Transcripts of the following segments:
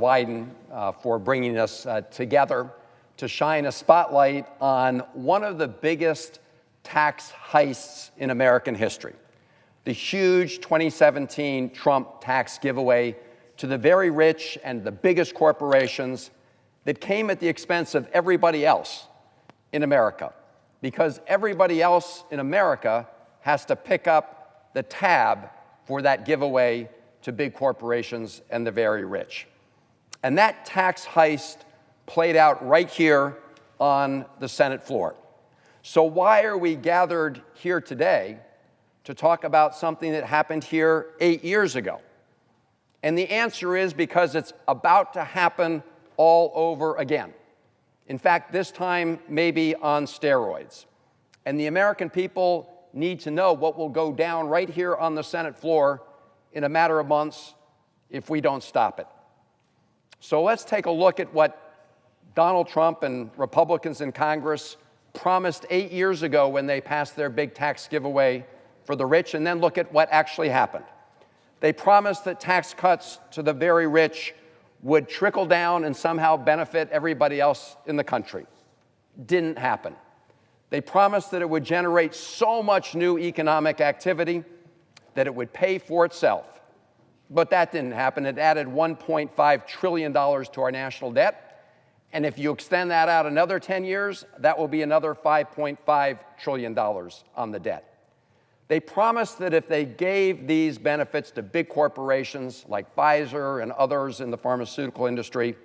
Wyden for bringing us together to shine a spotlight on one of the biggest tax heists in American history, the huge 2017 Trump tax giveaway to the very rich and the biggest corporations that came at the expense of everybody else in America, because everybody else in America has to pick up the tab for that giveaway to big corporations and the very rich. And that tax heist played out right here on the Senate floor. So why are we gathered here today to talk about something that happened here 8 years ago? And the answer is because it's about to happen all over again. In fact, this time maybe on steroids. And the American people need to know what will go down right here on the Senate floor in a matter of months if we don't stop it. So let's take a look at what Donald Trump and Republicans in Congress promised 8 years ago when they passed their big tax giveaway for the rich, and then look at what actually happened. They promised that tax cuts to the very rich would trickle down and somehow benefit everybody else in the country. Didn't happen. They promised that it would generate so much new economic activity that it would pay for itself. But that didn't happen. It added $1.5 trillion to our national debt. And if you extend that out another 10 years, that will be another $5.5 trillion on the debt. They promised that if they gave these benefits to big corporations like Pfizer and others in the pharmaceutical industry,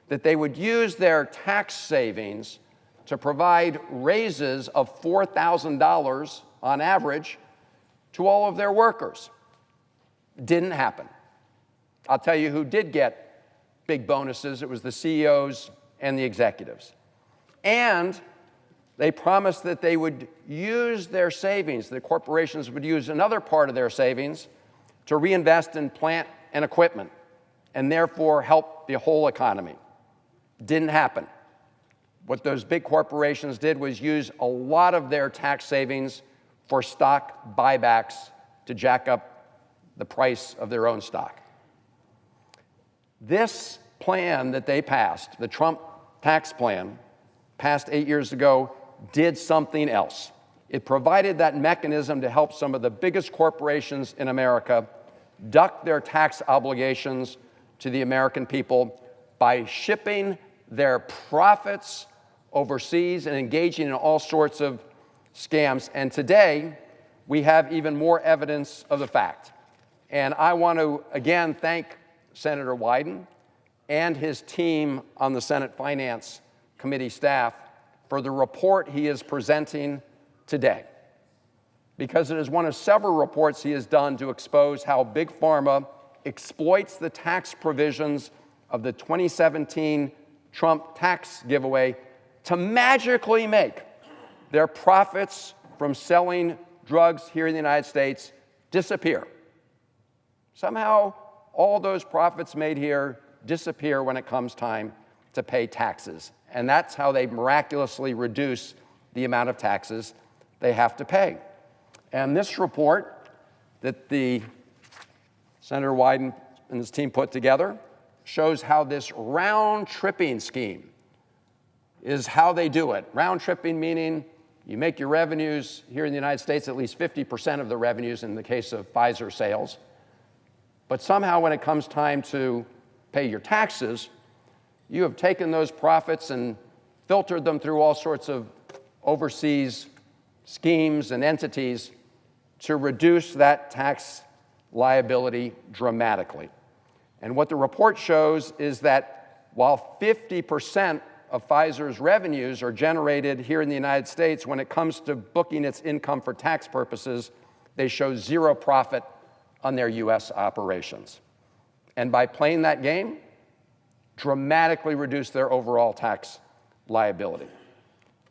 that they would use their tax savings to provide raises of $4,000 on average to all of their workers. Didn't happen. I'll tell you who did get big bonuses. It was the CEOs and the executives. And they promised that they would use their savings, the corporations would use another part of their savings to reinvest in plant and equipment and therefore help the whole economy. Didn't happen. What those big corporations did was use a lot of their tax savings for stock buybacks to jack up the price of their own stock. This plan that they passed, the Trump tax plan, passed 8 years ago, did something else. It provided that mechanism to help some of the biggest corporations in America duck their tax obligations to the American people by shipping their profits overseas and engaging in all sorts of scams. And today, we have even more evidence of the fact. And I want to, again, thank Senator Wyden and his team on the Senate Finance Committee staff for the report he is presenting today, because it is one of several reports he has done to expose how Big Pharma exploits the tax provisions of the 2017 Trump tax giveaway to magically make their profits from selling drugs here in the United States disappear. Somehow, all those profits made here disappear when it comes time to pay taxes. And that's how they miraculously reduce the amount of taxes they have to pay. And this report that the Senator Wyden and his team put together shows how this round-tripping scheme is how they do it. Round-tripping meaning you make your revenues here in the United States, at least 50% of the revenues in the case of Pfizer sales. But somehow when it comes time to pay your taxes, you have taken those profits and filtered them through all sorts of overseas schemes and entities to reduce that tax liability dramatically. And what the report shows is that while 50% of Pfizer's revenues are generated here in the United States, when it comes to booking its income for tax purposes, they show zero profit on their U.S. operations. And by playing that game, dramatically reduce their overall tax liability.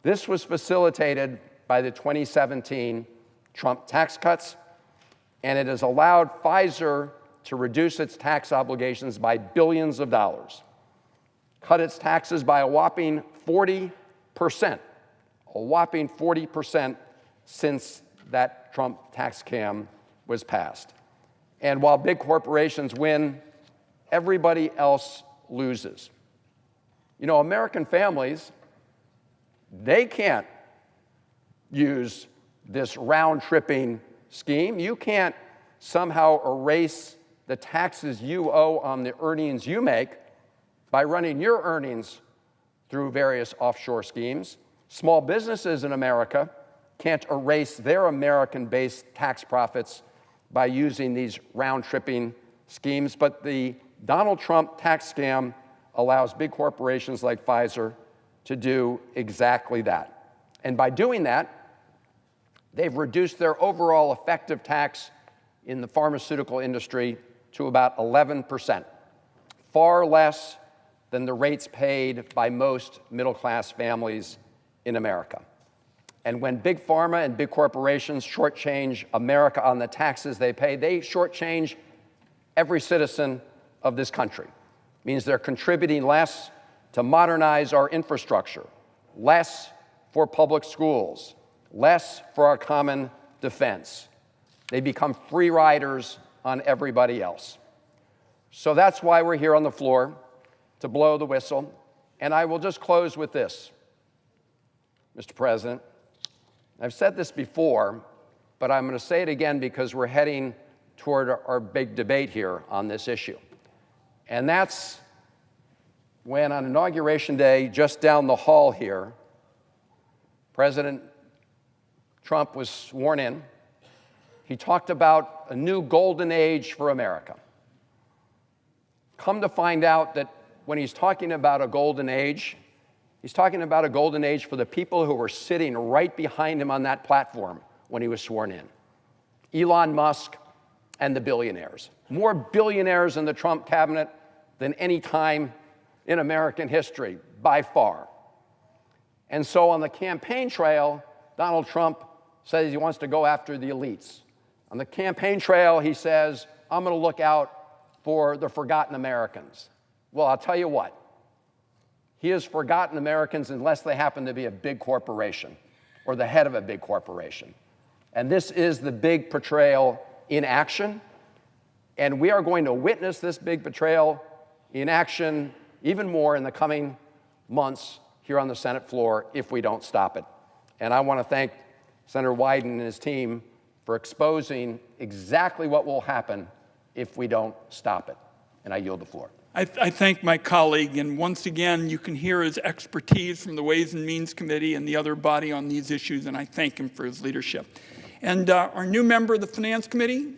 This was facilitated by the 2017 Trump tax cuts, and it has allowed Pfizer to reduce its tax obligations by billions of dollars, cut its taxes by a whopping 40%, since that Trump tax cam was passed. And while big corporations win, everybody else loses. You know, American families, they can't use this round-tripping scheme. You can't somehow erase the taxes you owe on the earnings you make by running your earnings through various offshore schemes. Small businesses in America can't erase their American-based tax profits by using these round-tripping schemes, but the Donald Trump tax scam allows big corporations like Pfizer to do exactly that. And by doing that, they've reduced their overall effective tax in the pharmaceutical industry to about 11%, far less than the rates paid by most middle-class families in America. And when Big Pharma and big corporations shortchange America on the taxes they pay, they shortchange every citizen of this country. It means they're contributing less to modernize our infrastructure, less for public schools, less for our common defense. They become free riders on everybody else. So that's why we're here on the floor, to blow the whistle. And I will just close with this, Mr. President. I've said this before, but I'm going to say it again because we're heading toward our big debate here on this issue. And that's when on Inauguration Day, just down the hall here, President Trump was sworn in. He talked about a new golden age for America. Come to find out that when he's talking about a golden age, he's talking about a golden age for the people who were sitting right behind him on that platform when he was sworn in. Elon Musk and the billionaires. More billionaires in the Trump cabinet than any time in American history, by far. And so on the campaign trail, Donald Trump says he wants to go after the elites. On the campaign trail, he says, I'm going to look out for the forgotten Americans. Well, I'll tell you what. He has forgotten Americans unless they happen to be a big corporation or the head of a big corporation. And this is the big betrayal in action. And we are going to witness this big betrayal in action even more in the coming months here on the Senate floor if we don't stop it. And I want to thank Senator Wyden and his team for exposing exactly what will happen if we don't stop it. And I yield the floor. I thank my colleague, and once again, you can hear his expertise from the Ways and Means Committee and the other body on these issues, and I thank him for his leadership. And our new member of the Finance Committee,